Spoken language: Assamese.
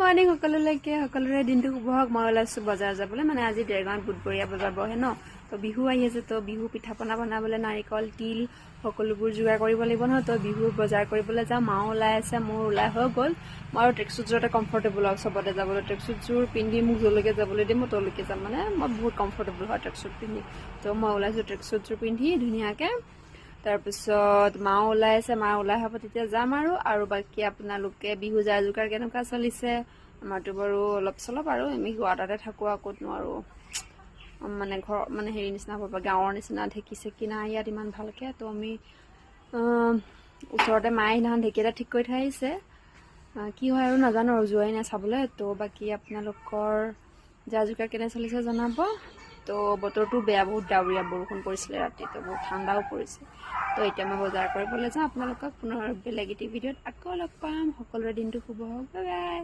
মৰ্নিং সকলোৰে দিনটো শুভ হওক। মই ওলাইছোঁ বজাৰ যাবলৈ, মানে আজি দেৰগাঁৱত বুধবৰীয়া বজাৰ বহে ন, তো বিহু আহি আছে। তো বিহু পিঠা পনা বনাবলৈ নাৰিকল তিল সকলোবোৰ যোগাৰ কৰিব লাগিব নহয়। তো বিহু বজাৰ কৰিবলৈ যাওঁ। মাও ওলাই আছে, মোৰ ওলাই হৈ গ'ল। মই আৰু ট্ৰেকচুটযোৰতে কমফৰ্টেবল আৰু চবতে যাবলৈ। ট্ৰেকচুটযোৰ পিন্ধি মোক যলৈকে যাবলৈ দিয়ে মই তলৈকে যাম, মানে মই বহুত কমফৰ্টেবল হয় ট্ৰেকচুট পিন্ধি। তো মই ওলাইছোঁ ট্ৰেকচুটযোৰ পিন্ধি ধুনীয়াকৈ। তাৰপিছত মাও ওলাই আছে, মা ওলাই হ'ব তেতিয়া যাম আৰু বাকী আপোনালোকে বিহু যা যোগাৰ কেনেকুৱা চলিছে? আমাৰতো বাৰু অলপ চলপ আৰু আমি গুৱাহাটীতে থাকোঁ, ক'তনো আৰু মানে ঘৰ মানে হেৰি নিচিনা হ'ব, গাঁৱৰ নিচিনা ঢেঁকী চেকি নাই ইয়াত ইমান ভালকৈ। তো আমি ওচৰতে মায়ে সেইদিনাখন ঢেঁকী এটা ঠিক কৰি থৈ আহিছে। কি হয় আৰু নাজানো আৰু যোৱাই নাই চাবলৈ। তো বাকী আপোনালোকৰ যা যোগাৰ কেনে চলিছে জনাব। তো বতৰটো বেয়া, বহুত ডাৱৰীয়া, বৰষুণ পৰিছিলে ৰাতি, তো বহুত ঠাণ্ডাও পৰিছে। তো এতিয়া মই বজাৰ কৰিবলৈ যাওঁ। আপোনালোকক পুনৰ বেলেগ এটি ভিডিঅ'ত আকৌ লগ পাম। সকলোৰে দিনটো শুভ হওক, বাই বাই।